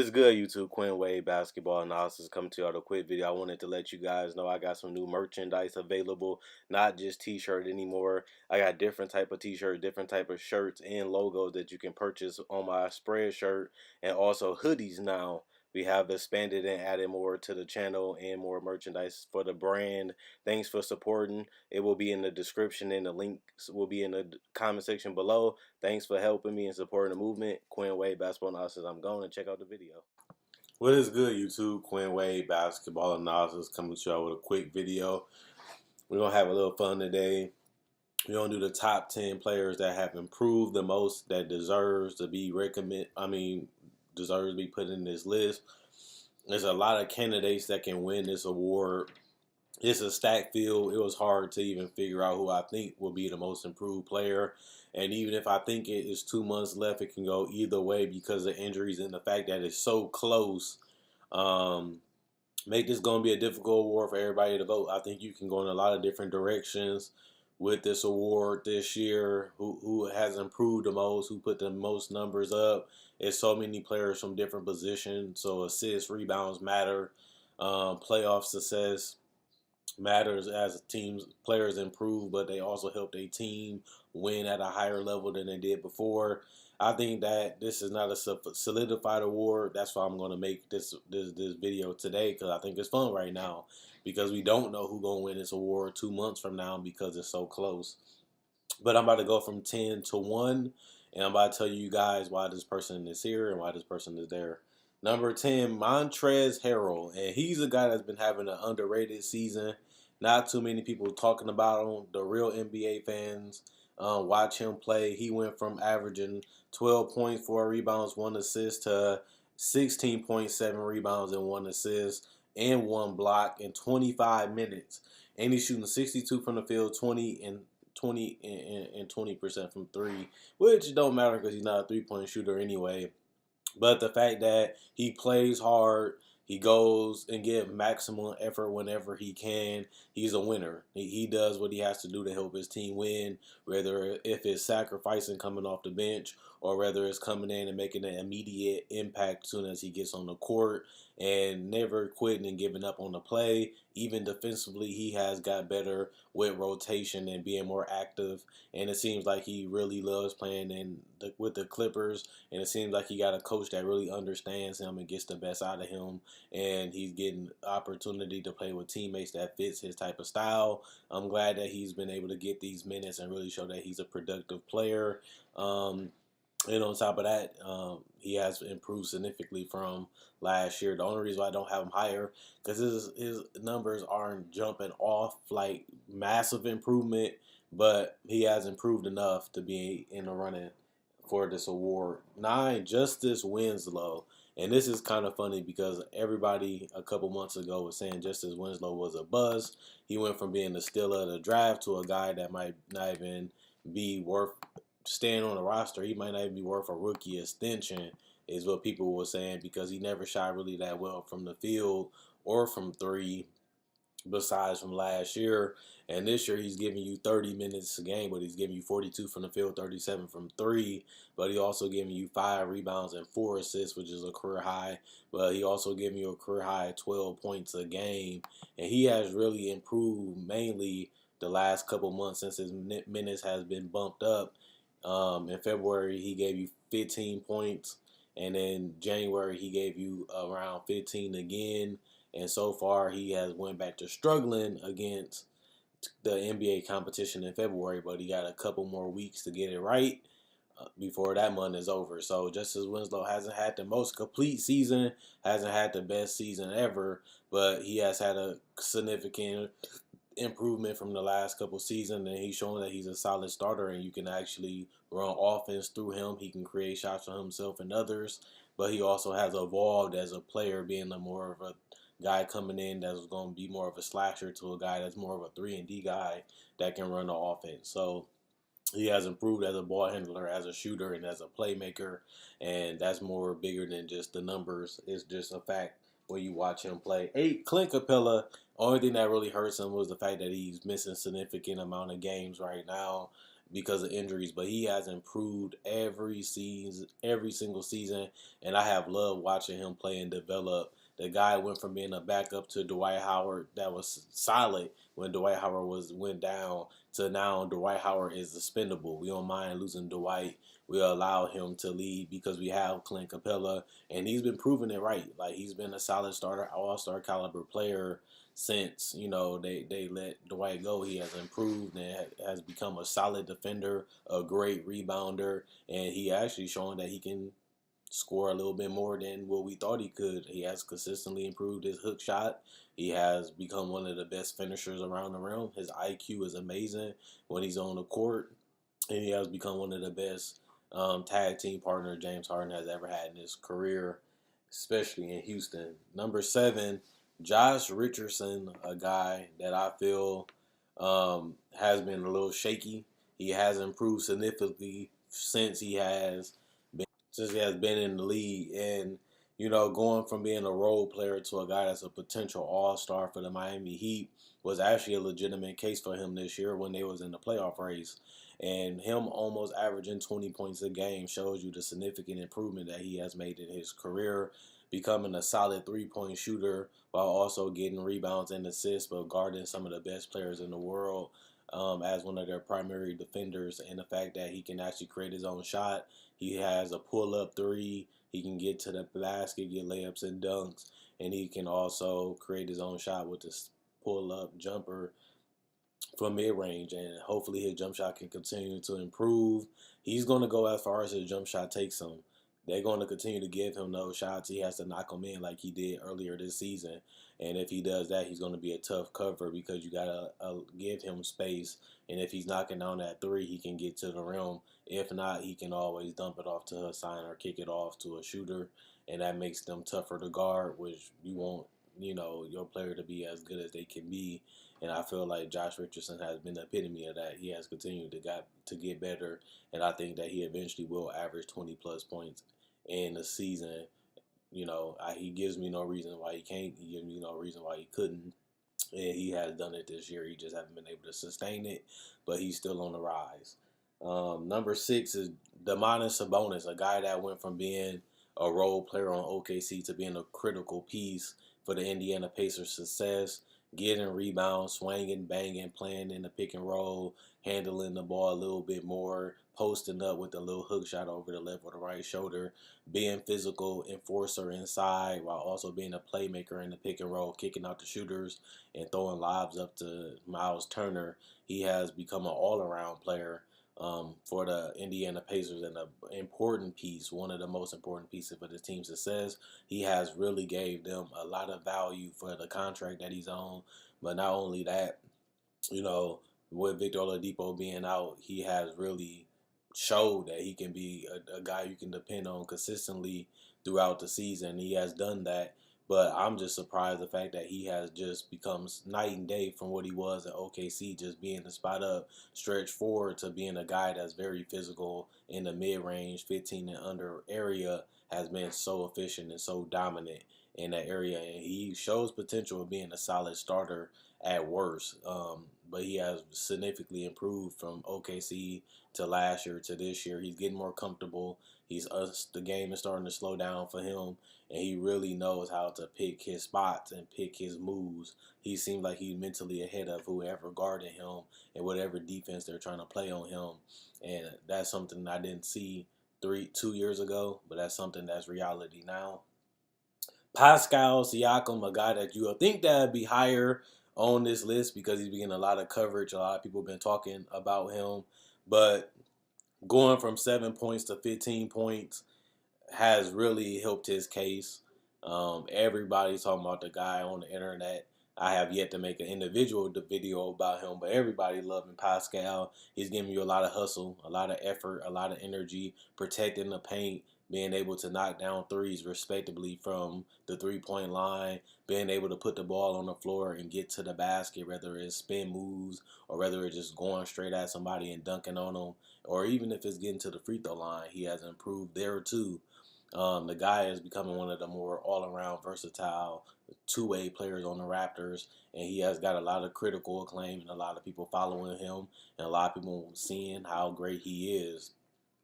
is good, YouTube? Quinn Wade Basketball Analysis coming to you with a quick video. I wanted to let you guys know I got some new merchandise available, not just t-shirt anymore. I got different type of t-shirts, different type of shirts and logos that you can purchase on my spread shirt, and also hoodies now. We have expanded and added more to the channel and more merchandise for the brand. Thanks for supporting. It will be in the description and the links will be in the comment section below. Thanks for helping me and supporting the movement. Quinn Wade Basketball Analysis. I'm going to check out the video. What is good, YouTube? Quinn Wade Basketball Analysis coming to y'all with a quick video. We're going to have a little fun today. We're going to do the top 10 players that have improved the most, that deserves to be deserves to be put in this list. There's a lot of candidates that can win this award. It's a stacked field. It was hard to even figure out who I think will be the most improved player. And even if I think it is 2 months left, it can go either way because of injuries and the fact that it's so close. Make this going to be a difficult award for everybody to vote. I think you can go in a lot of different directions with this award this year. Who has improved the most? Who put the most numbers up? It's so many players from different positions. So assists, rebounds matter. Playoff success matters as teams players improve, but they also help their team win at a higher level than they did before. I think that this is not a solidified award. That's why I'm going to make this video today, because I think it's fun right now, because we don't know who's going to win this award 2 months from now because it's so close. But I'm about to go from 10 to 1, and I'm about to tell you guys why this person is here and why this person is there. Number 10, Montrezl Harrell, and he's a guy that's been having an underrated season. Not too many people talking about him. The real NBA fans watch him play. He went from averaging 12 points, 4 rebounds, 1 assist to 16.7 rebounds and 1 assist and 1 block in 25 minutes. And he's shooting 62 from the field, 20% from 3, which don't matter because he's not a 3-point shooter anyway. But the fact that he plays hard, he goes and gives maximum effort whenever he can, he's a winner. He does what he has to do to help his team win, whether if it's sacrificing coming off the bench or whether it's coming in and making an immediate impact as soon as he gets on the court, and never quitting and giving up on the play. Even defensively, he has got better with rotation and being more active, and it seems like he really loves playing with the Clippers, and it seems like he got a coach that really understands him and gets the best out of him, and he's getting opportunity to play with teammates that fits his type of style. I'm glad that he's been able to get these minutes and really show that he's a productive player. And on top of that, he has improved significantly from last year. The only reason why I don't have him higher because his numbers aren't jumping off like massive improvement, but he has improved enough to be in the running for this award. 9, Justice Winslow. And this is kind of funny because everybody a couple months ago was saying Justice Winslow was a buzz. He went from being the steal of the draft to a guy that might not even be worth staying on the roster. He might not even be worth a rookie extension, is what people were saying, because he never shot really that well from the field or from 3, besides from last year. And this year he's giving you 30 minutes a game, but he's giving you 42 from the field, 37 from 3. But he also giving you 5 rebounds and 4 assists, which is a career high. But he also giving you a career high 12 points a game. And he has really improved mainly the last couple months since his minutes has been bumped up. In February, he gave you 15 points. And in January, he gave you around 15 again. And so far, he has went back to struggling against the NBA competition in February. But he got a couple more weeks to get it right before that month is over. So Justice Winslow hasn't had the most complete season, hasn't had the best season ever. But he has had a significant improvement from the last couple seasons, and he's showing that he's a solid starter, and you can actually run offense through him. He can create shots for himself and others, but he also has evolved as a player, being a more of a guy coming in that's going to be more of a slasher to a guy that's more of a 3-and-D guy that can run the offense. So he has improved as a ball handler, as a shooter, and as a playmaker, and that's more bigger than just the numbers. It's just a fact when you watch him play. 8, Clint Capella. Only thing that really hurts him was the fact that he's missing significant amount of games right now. because of injuries, but he has improved every season, every single season, and I have loved watching him play and develop. The guy went from being a backup to Dwight Howard that was solid when Dwight Howard went down to now Dwight Howard is expendable. We don't mind losing Dwight. We allow him to lead because we have Clint Capella, and he's been proving it right. Like he's been a solid starter, all-star caliber player since they let Dwight go. He has improved and has become a solid defender, a great rebounder, and he actually showing that he can score a little bit more than what we thought he could. He has consistently improved his hook shot. He has become one of the best finishers around the rim. His IQ is amazing when he's on the court, and he has become one of the best tag team partners James Harden has ever had in his career, especially in Houston. Number 7, Josh Richardson, a guy that I feel has been a little shaky. He has improved significantly since he has been in the league, and going from being a role player to a guy that's a potential all-star for the Miami Heat was actually a legitimate case for him this year when they was in the playoff race. And him almost averaging 20 points a game shows you the significant improvement that he has made in his career, becoming a solid three-point shooter while also getting rebounds and assists, but guarding some of the best players in the world as one of their primary defenders. And the fact that he can actually create his own shot, he has a pull-up three, he can get to the basket, get layups and dunks, and he can also create his own shot with this pull-up jumper from mid-range, and hopefully his jump shot can continue to improve. He's going to go as far as his jump shot takes him. They're going to continue to give him those shots. He has to knock them in like he did earlier this season. And if he does that, he's going to be a tough cover because you got to give him space. And if he's knocking down that three, he can get to the rim. If not, he can always dump it off to Hassan or kick it off to a shooter. And that makes them tougher to guard, which you want, your player to be as good as they can be. And I feel like Josh Richardson has been the epitome of that. He has continued to get better, and I think that he eventually will average 20 plus points in the season. He gives me no reason why he can't. He gives me no reason why he couldn't. And he has done it this year. He just hasn't been able to sustain it, but he's still on the rise. Number 6 is Domantas Sabonis, a guy that went from being a role player on OKC to being a critical piece for the Indiana Pacers' success, getting rebounds, swinging, banging, playing in the pick and roll, handling the ball a little bit more, posting up with a little hook shot over the left or the right shoulder, being physical enforcer inside while also being a playmaker in the pick and roll, kicking out the shooters and throwing lobs up to Miles Turner. He has become an all-around player for the Indiana Pacers and an important piece, one of the most important pieces for the team's success. He has really gave them a lot of value for the contract that he's on. But not only that, you know, with Victor Oladipo being out, he has really showed that he can be a guy you can depend on consistently throughout the season. He has done that, but I'm just surprised the fact that he has just become night and day from what he was at OKC, just being the spot up, stretch forward to being a guy that's very physical in the mid-range, 15 and under area, has been so efficient and so dominant in that area, and he shows potential of being a solid starter at worst. But he has significantly improved from OKC to last year to this year. He's getting more comfortable. The game is starting to slow down for him, and he really knows how to pick his spots and pick his moves. He seems like he's mentally ahead of whoever guarding him and whatever defense they're trying to play on him. And that's something I didn't see 2 years ago, but that's something that's reality now. Pascal Siakam, a guy that you would think that would be higher on this list because he's been getting a lot of coverage. A lot of people have been talking about him. But going from 7 points to 15 points has really helped his case. Everybody's talking about the guy on the internet. I have yet to make an individual video about him, but everybody loving Pascal. He's giving you a lot of hustle, a lot of effort, a lot of energy, protecting the paint, being able to knock down threes respectably from the three-point line, being able to put the ball on the floor and get to the basket, whether it's spin moves or whether it's just going straight at somebody and dunking on them, or even if it's getting to the free throw line, he has improved there too. The guy is becoming one of the more all-around versatile two-way players on the Raptors, and he has got a lot of critical acclaim and a lot of people following him and a lot of people seeing how great he is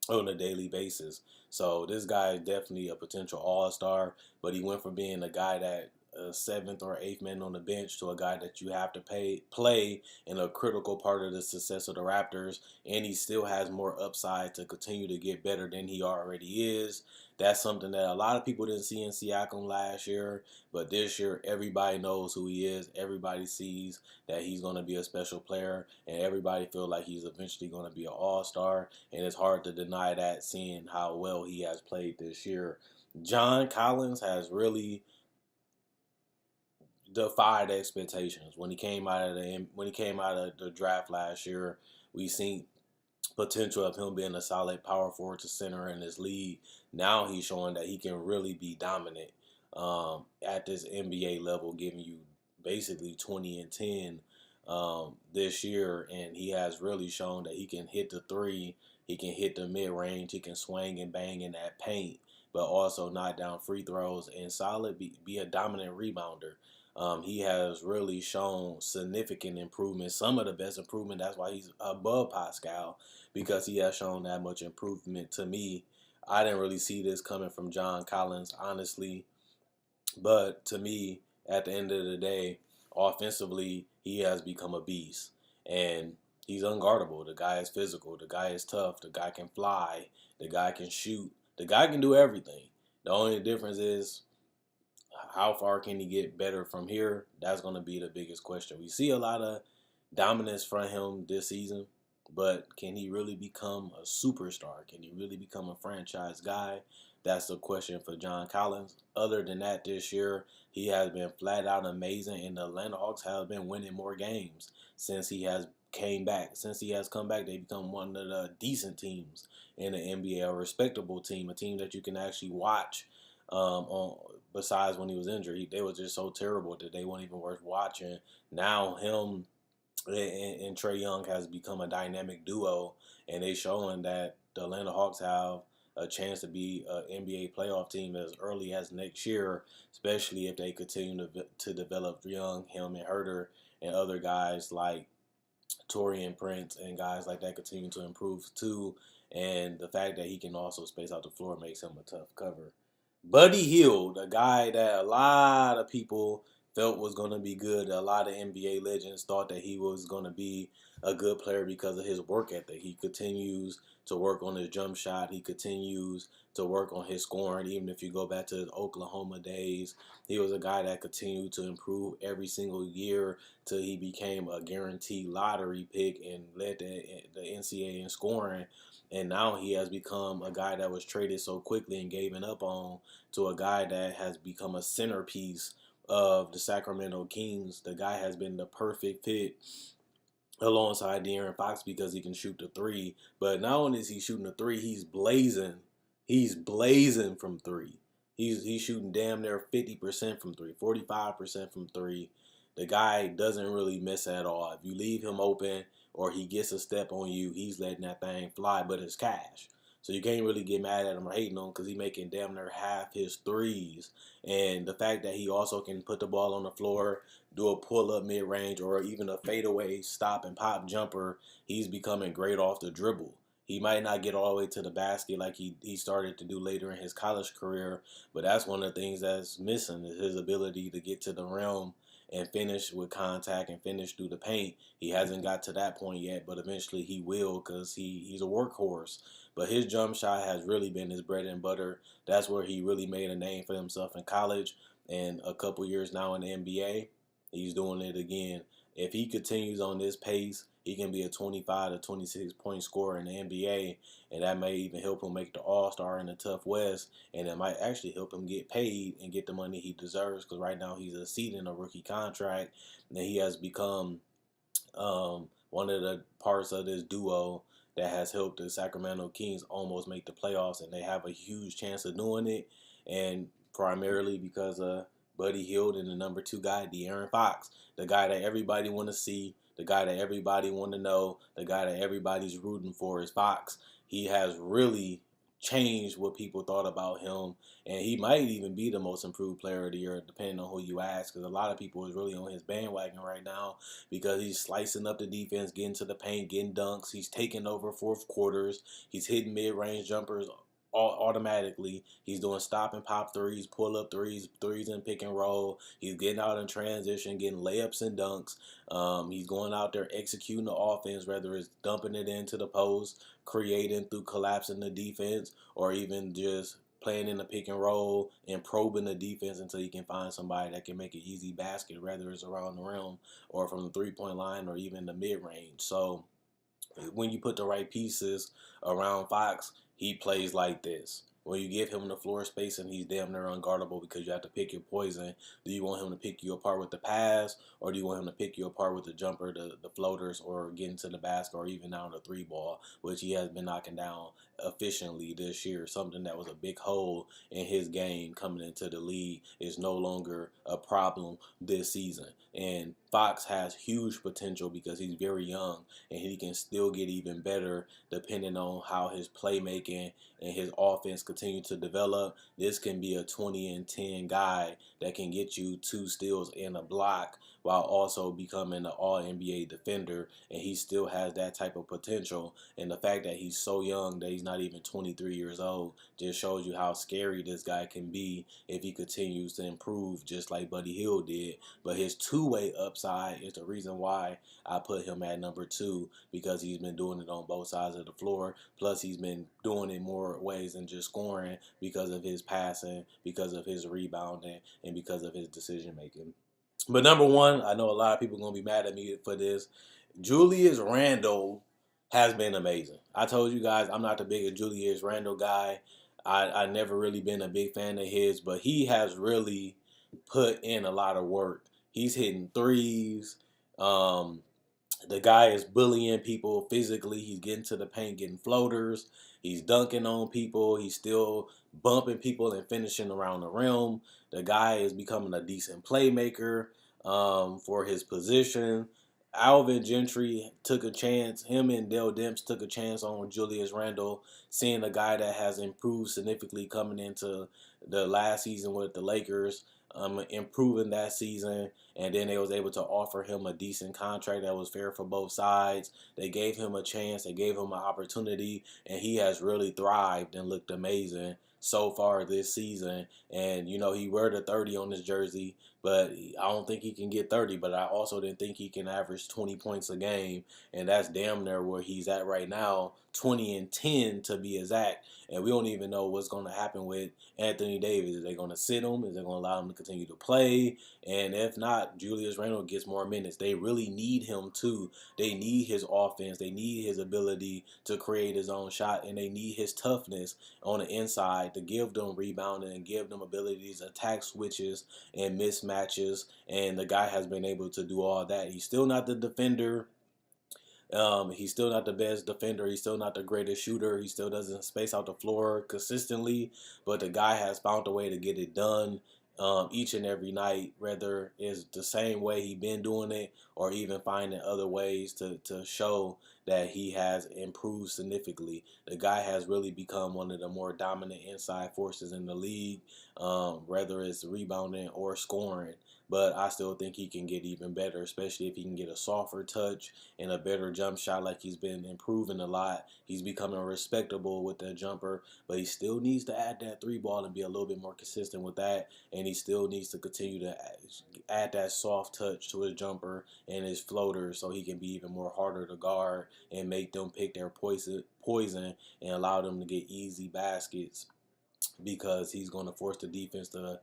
on a daily basis. So this guy is definitely a potential all-star, but he went from being a guy that seventh or eighth man on the bench to a guy that you have to play in a critical part of the success of the Raptors, and he still has more upside to continue to get better than he already is. That's something that a lot of people didn't see in Siakam last year, but this year everybody knows who he is. Everybody sees that he's going to be a special player, and everybody feels like he's eventually going to be an all-star, and it's hard to deny that seeing how well he has played this year. John Collins has really defied expectations when he came out of the draft last year. We seen potential of him being a solid power forward to center in this league. Now he's showing that he can really be dominant at this NBA level, giving you basically 20 and 10 this year, and he has really shown that he can hit the three, he can hit the mid range, he can swing and bang in that paint, but also knock down free throws and be a dominant rebounder. He has really shown significant improvement, some of the best improvement. That's why he's above Pascal, because he has shown that much improvement to me. I didn't really see this coming from John Collins, honestly. But to me, at the end of the day, offensively, he has become a beast. And he's unguardable. The guy is physical. The guy is tough. The guy can fly. The guy can shoot. The guy can do everything. The only difference is how far can he get better from here? That's going to be the biggest question. We see a lot of dominance from him this season, but can he really become a superstar? Can he really become a franchise guy? That's the question for John Collins. Other than that, this year, he has been flat out amazing, and the Atlanta Hawks have been winning more games since he has came back. Since he has come back, they become one of the decent teams in the NBA, a respectable team, a team that you can actually watch on besides when he was injured. They were just so terrible that they weren't even worth watching. Now him and Trae Young has become a dynamic duo, and they showing that the Atlanta Hawks have a chance to be an NBA playoff team as early as next year, especially if they continue to develop Young, him, and Herter, and other guys like Torian Prince and guys like that continue to improve too. And the fact that he can also space out the floor makes him a tough cover. Buddy Hield, a guy that a lot of people felt was going to be good. A lot of NBA legends thought that he was going to be a good player because of his work ethic. He continues to work on his jump shot. He continues to work on his scoring. Even if you go back to his Oklahoma days, he was a guy that continued to improve every single year till he became a guaranteed lottery pick and led the NCAA in scoring. And now he has become a guy that was traded so quickly and given up on to a guy that has become a centerpiece of the Sacramento Kings. The guy has been the perfect fit alongside De'Aaron Fox because he can shoot the three. But not only is he shooting the three, he's blazing. He's blazing from three. He's shooting damn near 50% from three, 45% from three. The guy doesn't really miss at all. If you leave him open or he gets a step on you, he's letting that thing fly, but it's cash. So you can't really get mad at him or hating on him because he's making damn near half his threes. And the fact that he also can put the ball on the floor, do a pull-up mid-range, or even a fadeaway stop and pop jumper, he's becoming great off the dribble. He might not get all the way to the basket like he started to do later in his college career, but that's one of the things that's missing is his ability to get to the rim and finish with contact and finish through the paint. He hasn't got to that point yet, but eventually he will because he's a workhorse. But his jump shot has really been his bread and butter. That's where he really made a name for himself in college, and a couple years now in the NBA, he's doing it again. If he continues on this pace, he can be a 25 to 26 point scorer in the NBA, and that may even help him make the All-Star in the tough West, and it might actually help him get paid and get the money he deserves because right now he's exceeding a rookie contract, and he has become one of the parts of this duo that has helped the Sacramento Kings almost make the playoffs, and they have a huge chance of doing it, and primarily because of Buddy Hield and the number two guy, De'Aaron Fox, the guy that everybody want to see, the guy that everybody want to know, the guy that everybody's rooting for is Fox. He has really changed what people thought about him, and he might even be the most improved player of the year, depending on who you ask. Because a lot of people is really on his bandwagon right now because he's slicing up the defense, getting to the paint, getting dunks. He's taking over fourth quarters. He's hitting mid-range jumpers automatically. He's doing stop and pop threes, pull up threes, threes in pick and roll. He's getting out in transition, getting layups and dunks. He's going out there executing the offense, whether it's dumping it into the post, creating through collapsing the defense, or even just playing in the pick and roll and probing the defense until you can find somebody that can make an easy basket, whether it's around the rim or from the 3-point line or even the mid range. So when you put the right pieces around Fox, he plays like this. When you give him the floor space and he's damn near unguardable because you have to pick your poison. Do you want him to pick you apart with the pass, or do you want him to pick you apart with the jumper, the floaters, or getting to the basket, or even down the three ball, which he has been knocking down efficiently this year. Something that was a big hole in his game coming into the league is no longer a problem this season. And Fox has huge potential because he's very young and he can still get even better depending on how his playmaking and his offense continue to develop. This can be a 20-10 guy that can get you 2 steals and a block while also becoming an all-NBA defender, and he still has that type of potential. And the fact that he's so young, that he's not even 23 years old, just shows you how scary this guy can be if he continues to improve just like Buddy Hield did. But his two-way upside is the reason why I put him at number 2, because he's been doing it on both sides of the floor. Plus, he's been doing it more ways than just scoring because of his passing, because of his rebounding, and because of his decision making. But number 1, I know a lot of people are going to be mad at me for this. Julius Randle has been amazing. I told you guys I'm not the biggest Julius Randle guy. I never really been a big fan of his, but he has really put in a lot of work. He's hitting threes. The guy is bullying people physically. He's getting to the paint, getting floaters. He's dunking on people. He's still bumping people and finishing around the rim. The guy is becoming a decent playmaker for his position. Alvin Gentry took a chance. Him and Dell Demps took a chance on Julius Randle, seeing a guy that has improved significantly coming into the last season with the Lakers, improving that season, and then they was able to offer him a decent contract that was fair for both sides. They gave him a chance, they gave him an opportunity, and he has really thrived and looked amazing so far this season. And you know, he wear the 30 on his jersey, but I don't think he can get 30, but I also didn't think he can average 20 points a game, and that's damn near where he's at right now, 20-10 to be exact. And we don't even know what's going to happen with Anthony Davis. Is they going to sit him? Is they going to allow him to continue to play? And if not, Julius Randle gets more minutes. They really need him too. They need his offense. They need his ability to create his own shot, and they need his toughness on the inside to give them rebounding and give them abilities, attack switches and mismatches. And the guy has been able to do all that. He's still not the defender. He's still not the best defender. He's still not the greatest shooter. He still doesn't space out the floor consistently. But the guy has found a way to get it done each and every night, whether it's the same way he's been doing it or even finding other ways to show that he has improved significantly. The guy has really become one of the more dominant inside forces in the league, whether it's rebounding or scoring. But I still think he can get even better, especially if he can get a softer touch and a better jump shot like he's been improving a lot. He's becoming respectable with that jumper, but he still needs to add that 3 ball and be a little bit more consistent with that. And he still needs to continue to add that soft touch to his jumper and his floater so he can be even more harder to guard and make them pick their poison and allow them to get easy baskets, because he's going to force the defense to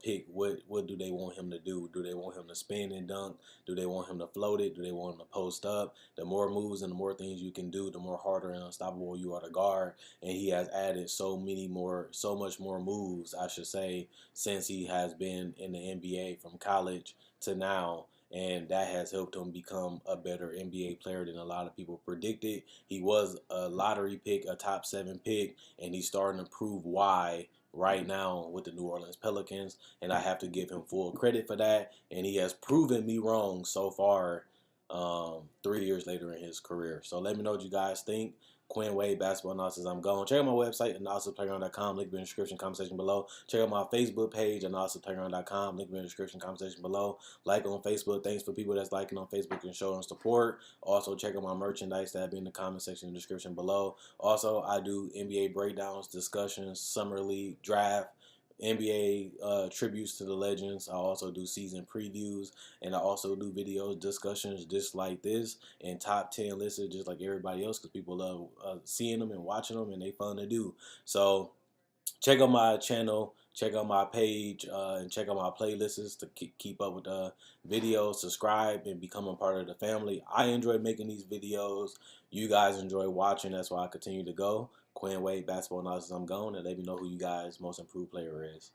pick what do they want him to do. Do they want him to spin and dunk? Do they want him to float it? Do they want him to post up? The more moves and the more things you can do, the more harder and unstoppable you are to guard. And he has added so much more moves, I should say, since he has been in the NBA from college to now. And that has helped him become a better NBA player than a lot of people predicted. He was a lottery pick, a top 7 pick, and he's starting to prove why right now with the New Orleans Pelicans, and I have to give him full credit for that. And he has proven me wrong so far, 3 years later in his career. So let me know what you guys think. Quinn Wade Basketball Analysis. I'm gone. Check out my website, analysisplayground.com. Link in the description, comment section below. Check out my Facebook page, analysisplayground.com. Link in the description, comment section below. Like on Facebook. Thanks for people that's liking on Facebook and showing support. Also, check out my merchandise that'll be in the comment section and description below. Also, I do NBA breakdowns, discussions, summer league, draft, NBA tributes to the legends. I also do season previews, and I also do video discussions just like this and top 10 lists just like everybody else because people love seeing them and watching them, and they fun to do. So check out my channel, check out my page, and check out my playlists to keep up with the videos. Subscribe and become a part of the family. I enjoy making these videos. You guys enjoy watching. That's why I continue to go. Quinn Wade Basketball Analysis. I'm gone, and let me know who you guys' most improved player is.